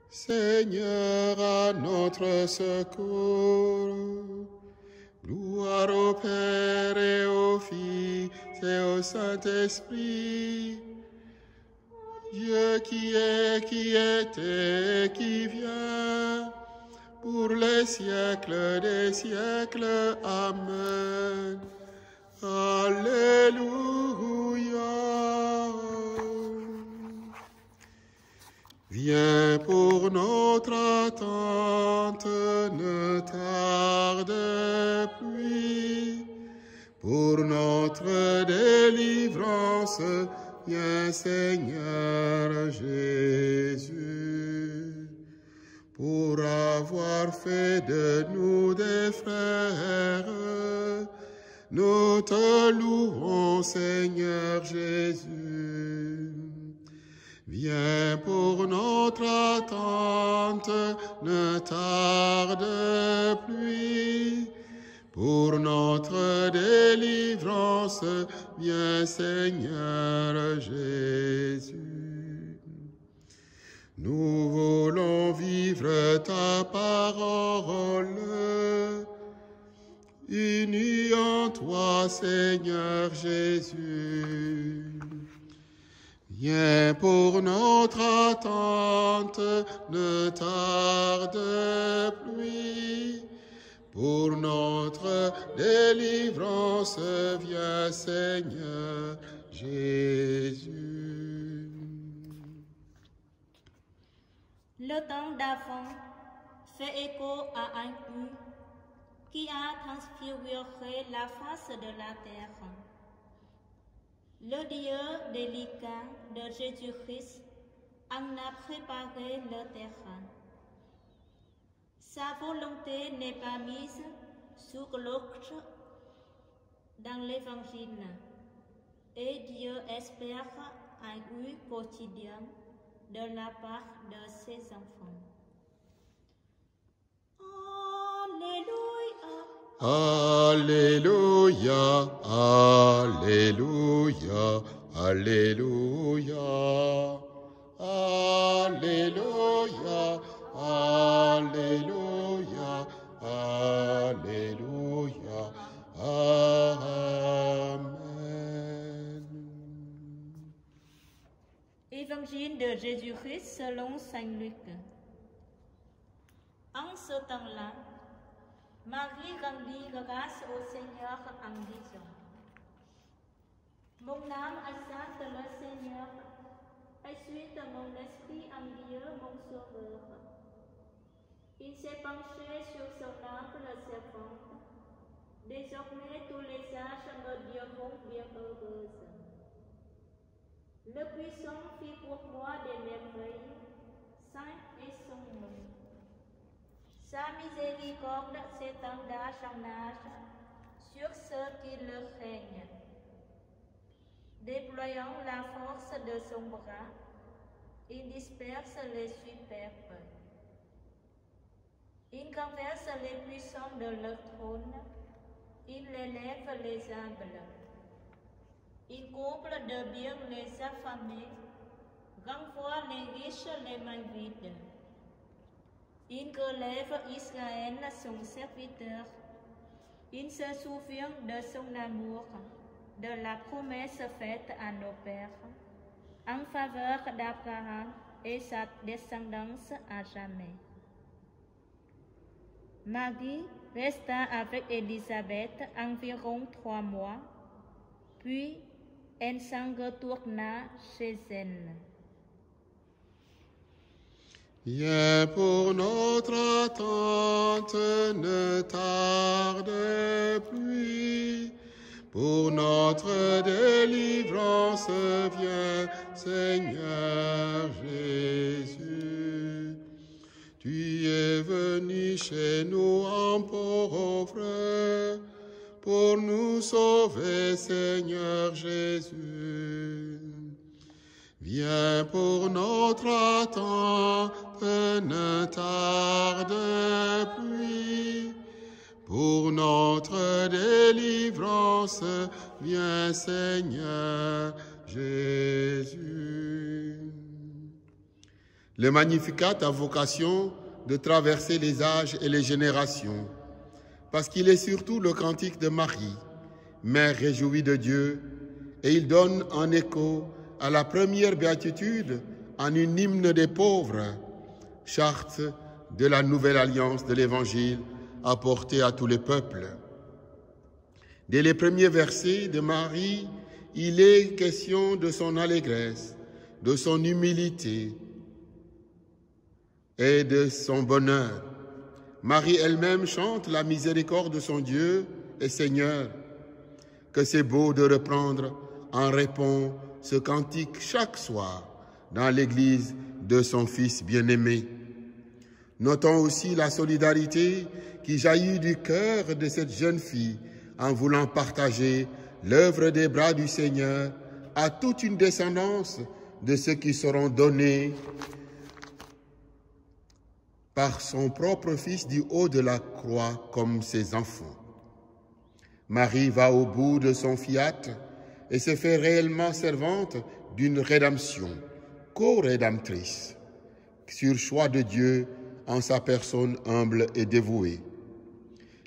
Seigneur, à notre secours. Gloire au Père et au Fils et au Saint-Esprit. Dieu qui est, qui était et qui vient, pour les siècles des siècles. Amen. Alléluia. Viens pour notre attente, ne tarde plus. Pour notre délivrance, viens Seigneur Jésus. Pour avoir fait de nous des frères, nous te louons Seigneur Jésus. Viens pour notre attente, ne tarde plus. Pour notre délivrance, viens Seigneur Jésus. Nous voulons vivre ta parole, unis en toi Seigneur Jésus. Viens pour notre attente, ne tarde plus. Pour notre délivrance, viens Seigneur Jésus. Le temps d'avant fait écho à un U qui a transfiguré la face de la terre. Le Dieu délicat de Jésus-Christ en a préparé le terrain. Sa volonté n'est pas mise sous cloche dans l'Évangile et Dieu espère un U quotidien de la part de ses enfants. Alléluia, Alléluia, Alléluia, Alléluia, Alléluia, Alléluia, Amen. Évangile de Jésus-Christ selon Saint Luc. En ce temps-là, Marie rendit grâce au Seigneur en disant: Mon âme exalte le Seigneur, et suit mon esprit en Dieu mon Sauveur. Il s'est penché sur son humble servante. Désormais tous les âges me diront bienheureuse. Le puissant fit pour moi des merveilles, saint est son nom. Sa miséricorde s'étend d'âge en âge sur ceux qui le craignent. Déployant la force de son bras, il disperse les superbes. Il renverse les puissants de leur trône, il élève les humbles. Il comble de bien les affamés, renvoie les riches les mains vides. Il relève Israël, son serviteur. Il se souvient de son amour, de la promesse faite à nos pères, en faveur d'Abraham et sa descendance à jamais. Marie resta avec Élisabeth environ 3 mois, puis elle s'en retourna chez elle. Viens pour notre attente, ne tarde plus. Pour notre délivrance, viens Seigneur Jésus. Tu es venu chez nous en pauvre, pour nous sauver Seigneur Jésus. Viens pour notre attente, ne tarde plus. Pour notre délivrance, viens Seigneur Jésus. Le Magnificat a vocation de traverser les âges et les générations, parce qu'il est surtout le cantique de Marie, Mère réjouie de Dieu, et il donne un écho à la première béatitude en une hymne des pauvres, charte de la nouvelle alliance de l'Évangile apportée à tous les peuples. Dès les premiers versets de Marie, il est question de son allégresse, de son humilité et de son bonheur. Marie elle-même chante la miséricorde de son Dieu et Seigneur, que c'est beau de reprendre en répond ce cantique chaque soir dans l'église de son Fils bien-aimé. Notons aussi la solidarité qui jaillit du cœur de cette jeune fille en voulant partager l'œuvre des bras du Seigneur à toute une descendance de ceux qui seront donnés par son propre Fils du haut de la croix comme ses enfants. Marie va au bout de son fiat et se fait réellement servante d'une rédemption, co-rédemptrice, sur choix de Dieu en sa personne humble et dévouée.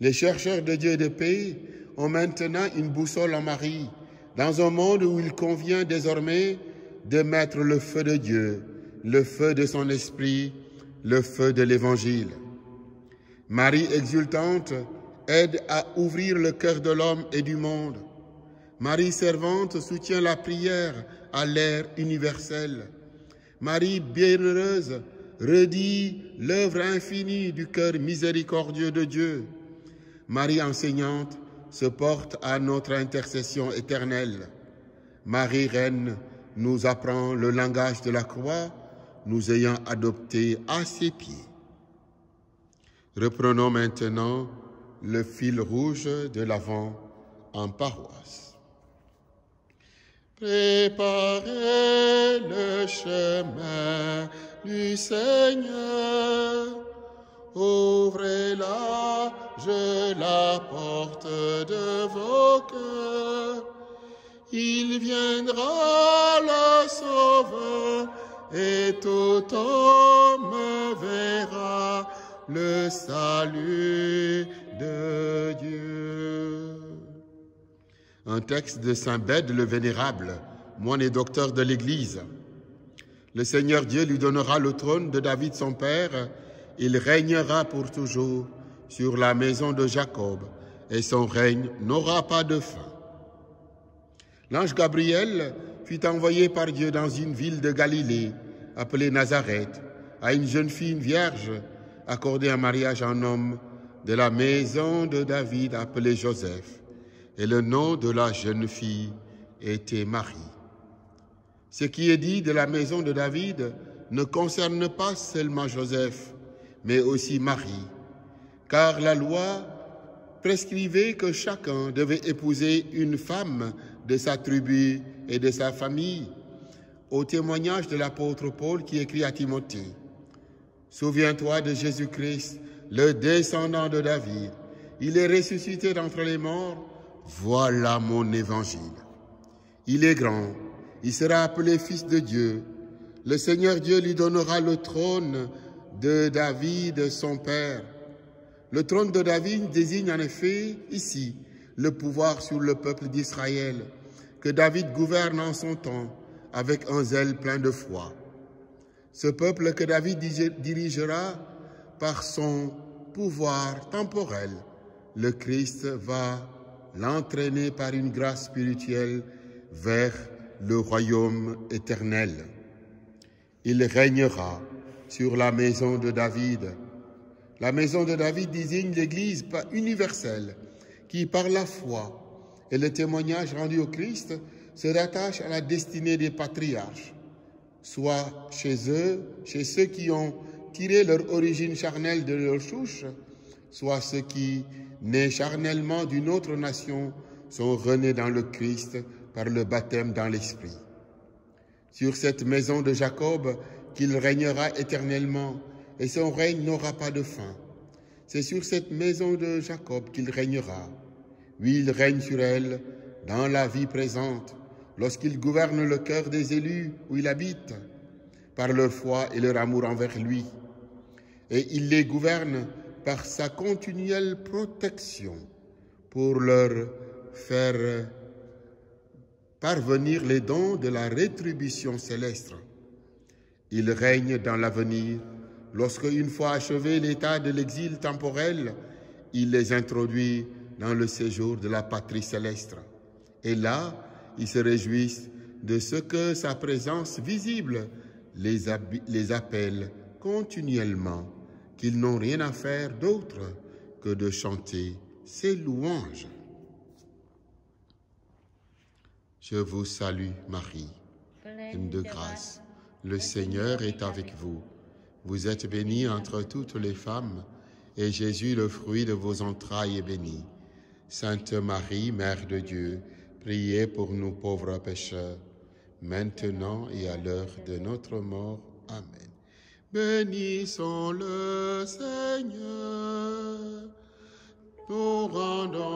Les chercheurs de Dieu et de paix ont maintenant une boussole en Marie, dans un monde où il convient désormais de mettre le feu de Dieu, le feu de son esprit, le feu de l'Évangile. Marie exultante aide à ouvrir le cœur de l'homme et du monde. Marie servante soutient la prière à l'ère universelle. Marie bienheureuse redit l'œuvre infinie du cœur miséricordieux de Dieu. Marie enseignante se porte à notre intercession éternelle. Marie reine nous apprend le langage de la croix, nous ayant adoptés à ses pieds. Reprenons maintenant le fil rouge de l'Avent en paroisse. Préparez le chemin du Seigneur, ouvrez large la porte de vos cœurs. Il viendra le Sauveur et tout homme verra le salut de Dieu. Un texte de saint Bède le Vénérable, moine et docteur de l'Église. Le Seigneur Dieu lui donnera le trône de David son père. Il régnera pour toujours sur la maison de Jacob, et son règne n'aura pas de fin. L'ange Gabriel fut envoyé par Dieu dans une ville de Galilée, appelée Nazareth, à une jeune fille vierge, accordée en mariage à un homme de la maison de David appelé Joseph. Et le nom de la jeune fille était Marie. Ce qui est dit de la maison de David ne concerne pas seulement Joseph, mais aussi Marie, car la loi prescrivait que chacun devait épouser une femme de sa tribu et de sa famille, au témoignage de l'apôtre Paul qui écrit à Timothée. Souviens-toi de Jésus-Christ, le descendant de David. Il est ressuscité d'entre les morts. Voilà mon évangile. Il est grand, il sera appelé Fils de Dieu. Le Seigneur Dieu lui donnera le trône de David, son père. Le trône de David désigne en effet ici le pouvoir sur le peuple d'Israël, que David gouverne en son temps avec un zèle plein de foi. Ce peuple que David dirigera par son pouvoir temporel, le Christ va l'entraîner par une grâce spirituelle vers le royaume éternel. Il régnera sur la maison de David. La maison de David désigne l'Église universelle qui, par la foi et le témoignage rendu au Christ, se rattache à la destinée des patriarches, soit chez eux, chez ceux qui ont tiré leur origine charnelle de leur souche, soit ceux qui, nés charnellement d'une autre nation, sont renés dans le Christ par le baptême dans l'Esprit. Sur cette maison de Jacob qu'il régnera éternellement, et son règne n'aura pas de fin. C'est sur cette maison de Jacob qu'il régnera. Oui, il règne sur elle dans la vie présente, lorsqu'il gouverne le cœur des élus où il habite. par leur foi et leur amour envers lui. Et il les gouverne par sa continuelle protection pour leur faire parvenir les dons de la rétribution céleste. Il règne dans l'avenir lorsque, une fois achevé l'état de l'exil temporel, il les introduit dans le séjour de la patrie céleste. Et là, ils se réjouissent de ce que sa présence visible les appelle continuellement, qu'ils n'ont rien à faire d'autre que de chanter ses louanges. Je vous salue, Marie, pleine de grâce. Le Seigneur est avec vous. Vous êtes bénie entre toutes les femmes, et Jésus, le fruit de vos entrailles, est béni. Sainte Marie, Mère de Dieu, priez pour nous pauvres pécheurs, maintenant et à l'heure de notre mort. Amen. Bénissons le Seigneur, nous rendons